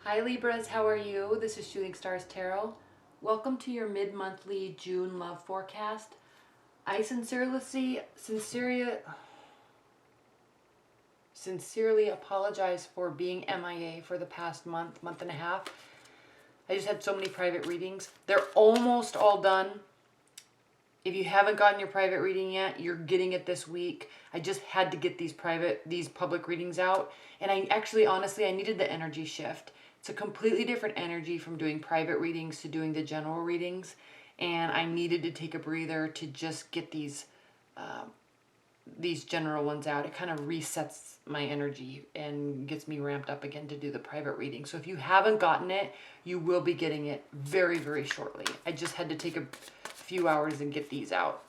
Hi Libras, how are you? This is Shooting Stars Tarot. Welcome to your mid-monthly June love forecast. I sincerely apologize for being MIA for the past month and a half. I just had so many private readings. They're almost all done. If you haven't gotten your private reading yet, you're getting it this week. I just had to get these public readings out. And honestly, I needed the energy shift. It's a completely different energy from doing private readings to doing the general readings. And I needed to take a breather to just get these general ones out. It kind of resets my energy and gets me ramped up again to do the private reading. So if you haven't gotten it, you will be getting it very, very shortly. I just had to take a few hours and get these out.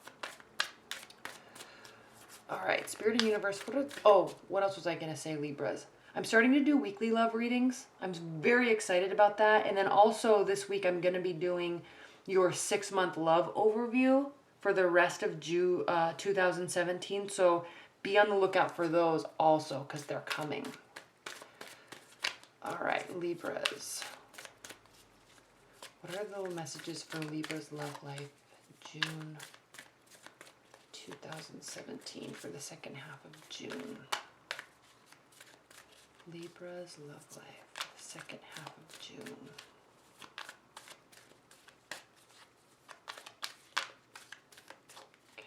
All right, Spirit and Universe. What else was I going to say, Libras? I'm starting to do weekly love readings. I'm very excited about that. And then also this week, I'm going to be doing your 6-month love overview for the rest of 2017. So be on the lookout for those also, because they're coming. All right, Libras. What are the messages for Libra's love life? June 2017 for the second half of June. Libra's love life, second half of June. Okay.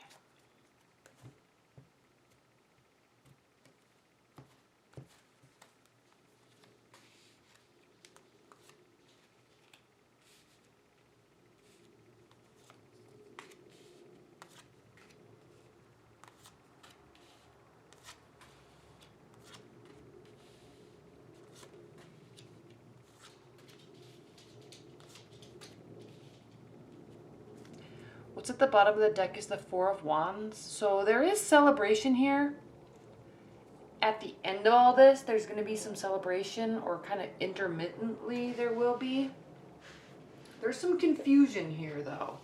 What's at the bottom of the deck is the Four of Wands. So there is celebration here. At the end of all this, there's going to be some celebration, or kind of intermittently there will be. There's some confusion here though.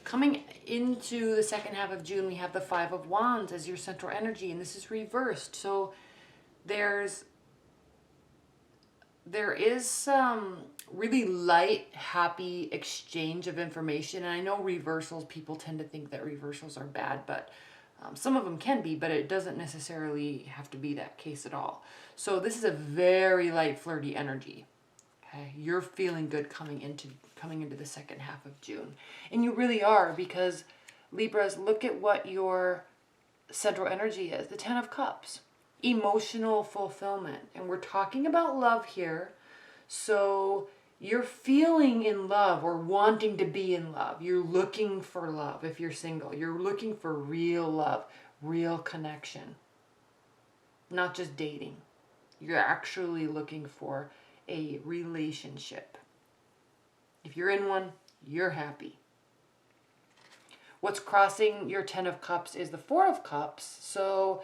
Coming into the second half of June, we have the Five of Wands as your central energy, and this is reversed. So there is some really light, happy exchange of information. And I know reversals, people tend to think that reversals are bad, but some of them can be, but it doesn't necessarily have to be that case at all. So this is a very light, flirty energy. Okay, you're feeling good coming into the second half of June. And you really are, because Libras, look at what your central energy is. The Ten of Cups. Emotional fulfillment. And we're talking about love here. So you're feeling in love or wanting to be in love. You're looking for love if you're single. You're looking for real love, real connection. Not just dating. You're actually looking for a relationship. If you're in one, you're happy. What's crossing your Ten of Cups is the Four of Cups. So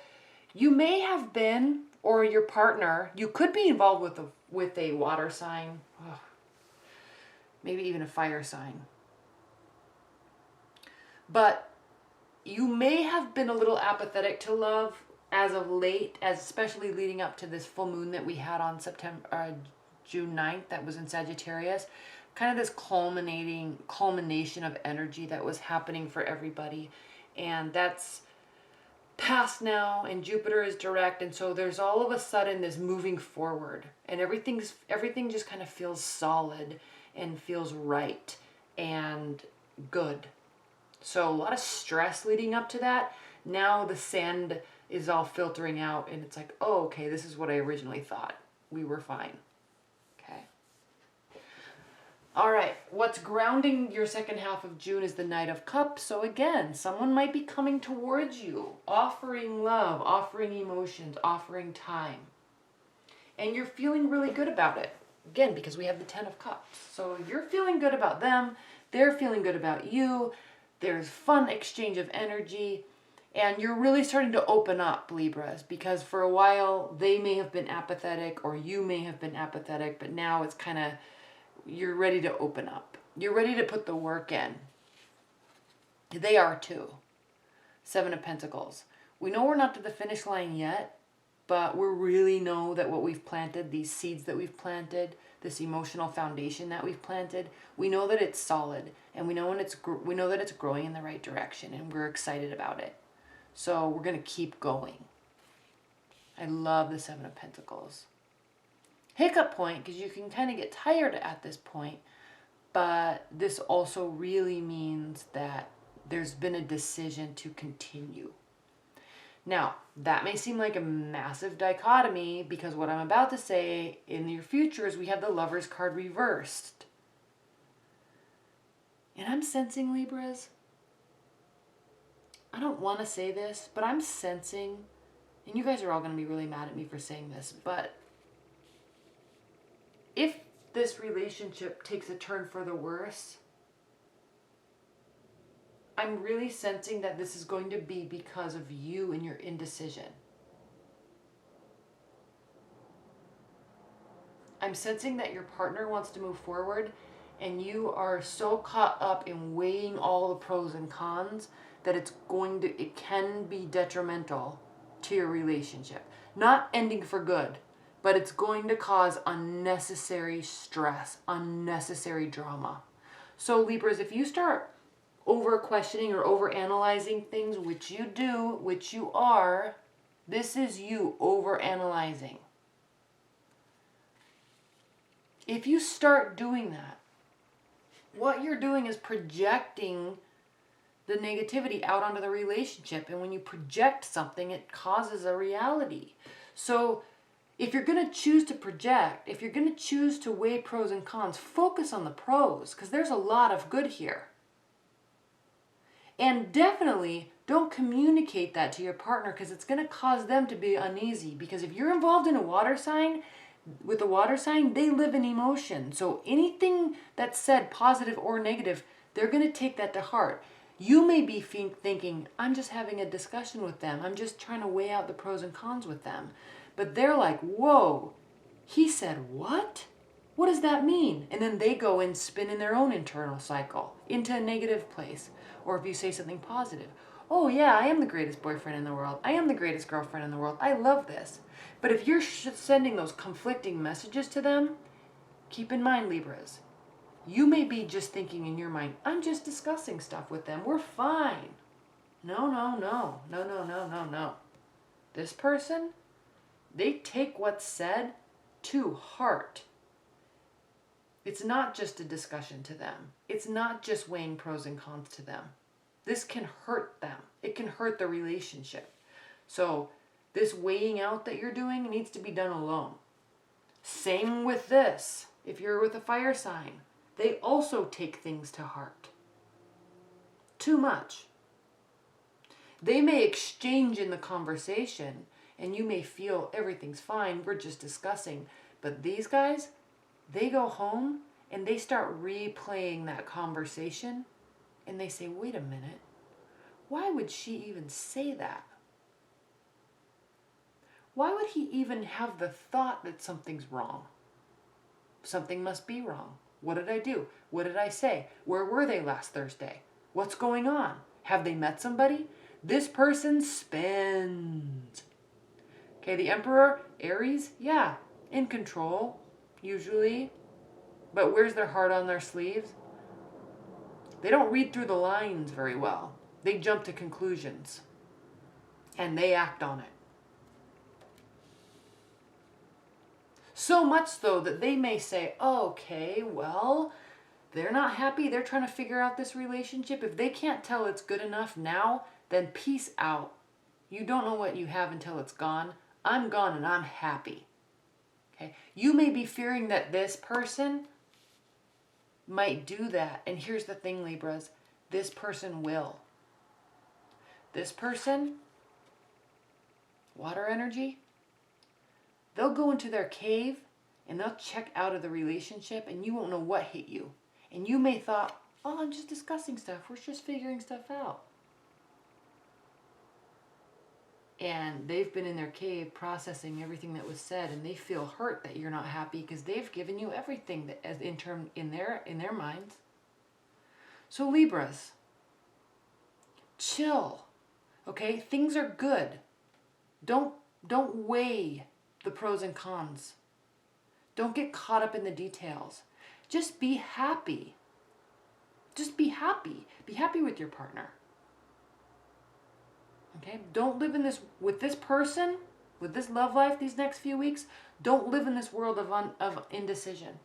you may have been, or your partner, you could be involved with a water sign, maybe even a fire sign. But you may have been a little apathetic to love as of late, especially leading up to this full moon that we had on June 9th that was in Sagittarius. Kind of this culmination of energy that was happening for everybody. And that's past now, and Jupiter is direct, and so there's all of a sudden this moving forward, and everything just kind of feels solid and feels right and good. So a lot of stress leading up to that. Now the sand is all filtering out, and it's like, oh, okay, this is what I originally thought. We were fine. Okay. All right, what's grounding your second half of June is the Knight of Cups. So again, someone might be coming towards you, offering love, offering emotions, offering time. And you're feeling really good about it. Again, because we have the Ten of Cups. So you're feeling good about them. They're feeling good about you. There's fun exchange of energy. And you're really starting to open up, Libras, because for a while they may have been apathetic, or you may have been apathetic, but now it's kind of, you're ready to open up. You're ready to put the work in. They are too. Seven of Pentacles. We know we're not to the finish line yet, but we really know that what we've planted, these seeds that we've planted, this emotional foundation that we've planted, we know that it's solid, and we know we know that it's growing in the right direction, and we're excited about it. So we're going to keep going. I love the Seven of Pentacles. Hiccup point, because you can kind of get tired at this point, but this also really means that there's been a decision to continue. Now, that may seem like a massive dichotomy, because what I'm about to say in your future is we have the Lovers card reversed. And I'm sensing, Libras, I don't want to say this, but I'm sensing, and you guys are all going to be really mad at me for saying this, but if this relationship takes a turn for the worse, I'm really sensing that this is going to be because of you and your indecision. I'm sensing that your partner wants to move forward, and you are so caught up in weighing all the pros and cons that it can be detrimental to your relationship. Not ending for good, but it's going to cause unnecessary stress, unnecessary drama. So Libras, if you start over questioning or over analyzing things, which you do, which you are, this is you over analyzing. If you start doing that, what you're doing is projecting the negativity out onto the relationship. And when you project something, it causes a reality. So if you're going to choose to project, if you're going to choose to weigh pros and cons, focus on the pros, because there's a lot of good here. And definitely don't communicate that to your partner, because it's going to cause them to be uneasy. Because if you're involved in a water sign, with a water sign, they live in emotion. So anything that's said, positive or negative, they're going to take that to heart. You may be thinking, I'm just having a discussion with them. I'm just trying to weigh out the pros and cons with them. But they're like, whoa, he said what? What does that mean? And then they go and spin in their own internal cycle into a negative place. Or if you say something positive, oh yeah, I am the greatest boyfriend in the world. I am the greatest girlfriend in the world. I love this. But if you're sending those conflicting messages to them, keep in mind, Libras, you may be just thinking in your mind, I'm just discussing stuff with them. We're fine. No, no, no, no, no, no, no, no. This person, they take what's said to heart. It's not just a discussion to them. It's not just weighing pros and cons to them. This can hurt them. It can hurt the relationship. So this weighing out that you're doing needs to be done alone. Same with this. If you're with a fire sign, they also take things to heart. Too much. They may exchange in the conversation, and you may feel everything's fine, we're just discussing. But these guys, they go home and they start replaying that conversation, and they say, wait a minute, why would she even say that? Why would he even have the thought that something's wrong? Something must be wrong. What did I do? What did I say? Where were they last Thursday? What's going on? Have they met somebody? This person spins. Okay, the Emperor, Aries, yeah, in control, usually. But where's their heart on their sleeves? They don't read through the lines very well. They jump to conclusions. And they act on it. So much so that they may say, okay, well, they're not happy. They're trying to figure out this relationship. If they can't tell it's good enough now, then peace out. You don't know what you have until it's gone. I'm gone and I'm happy. Okay? You may be fearing that this person might do that. And here's the thing, Libras. This person will. This person, water energy, they'll go into their cave and they'll check out of the relationship, and you won't know what hit you. And you may thought, oh, I'm just discussing stuff. We're just figuring stuff out. And they've been in their cave processing everything that was said, and they feel hurt that you're not happy because they've given you everything that as in their minds. So Libras, chill. Okay? Things are good. Don't Don't weigh the pros and cons. Don't get caught up in the details. Just be happy. Just be happy. Be happy with your partner. Okay? Don't live in this, with this person, with this love life these next few weeks, don't live in this world of indecision.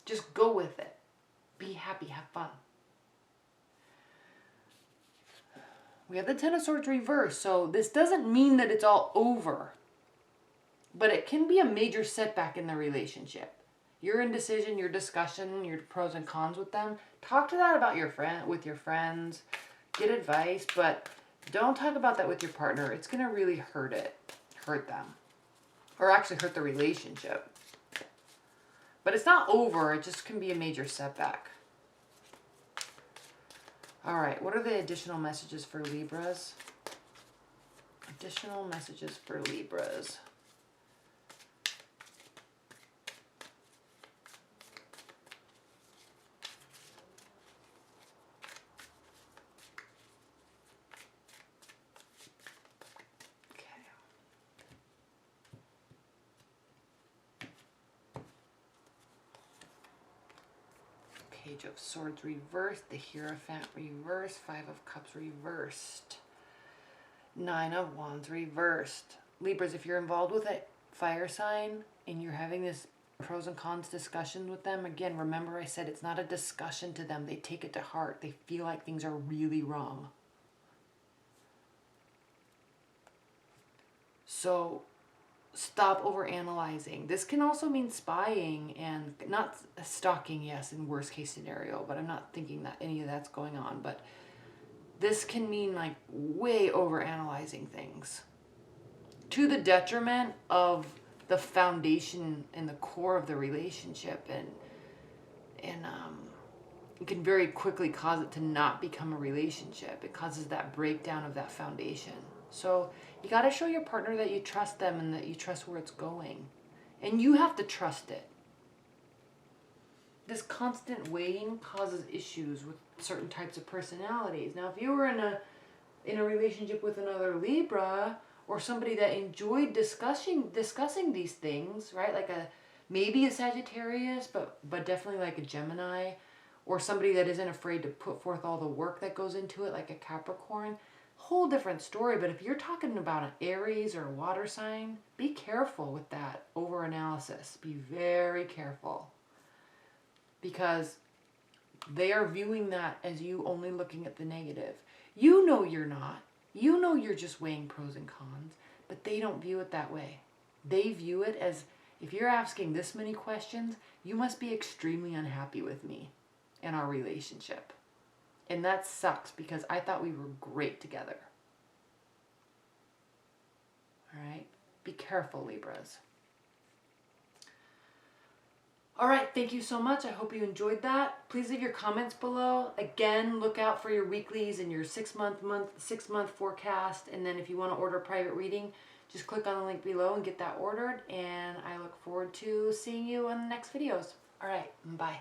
Just go with it. Be happy, have fun. We have the Ten of Swords reversed, so this doesn't mean that it's all over. But it can be a major setback in the relationship. Your indecision, your discussion, your pros and cons with them. Talk to that about with your friends. Get advice, but don't talk about that with your partner. It's going to really hurt them. Or actually hurt the relationship. But it's not over. It just can be a major setback. All right. What are the additional messages for Libras? Additional messages for Libras. Page of Swords reversed, the Hierophant reversed, Five of Cups reversed, Nine of Wands reversed. Libras, if you're involved with a fire sign and you're having this pros and cons discussion with them, again, remember I said it's not a discussion to them. They take it to heart. They feel like things are really wrong. So stop overanalyzing. This can also mean spying and not stalking, yes, in worst case scenario, but I'm not thinking that any of that's going on. But this can mean like way overanalyzing things to the detriment of the foundation and the core of the relationship, and it can very quickly cause it to not become a relationship. It causes that breakdown of that foundation. So you got to show your partner that you trust them and that you trust where it's going. And you have to trust it. This constant weighing causes issues with certain types of personalities. Now, if you were in a relationship with another Libra or somebody that enjoyed discussing these things, right? Like maybe a Sagittarius, but definitely like a Gemini, or somebody that isn't afraid to put forth all the work that goes into it, like a Capricorn. Whole different story. But if you're talking about an Aries or a water sign, be careful with that overanalysis. Be very careful, because they are viewing that as you only looking at the negative. You know you're not. You know you're just weighing pros and cons, but they don't view it that way. They view it as, if you're asking this many questions, you must be extremely unhappy with me and our relationship. And that sucks, because I thought we were great together. All right? Be careful, Libras. All right, thank you so much. I hope you enjoyed that. Please leave your comments below. Again, look out for your weeklies and your 6 month forecast. And then if you want to order a private reading, just click on the link below and get that ordered. And I look forward to seeing you in the next videos. All right, bye.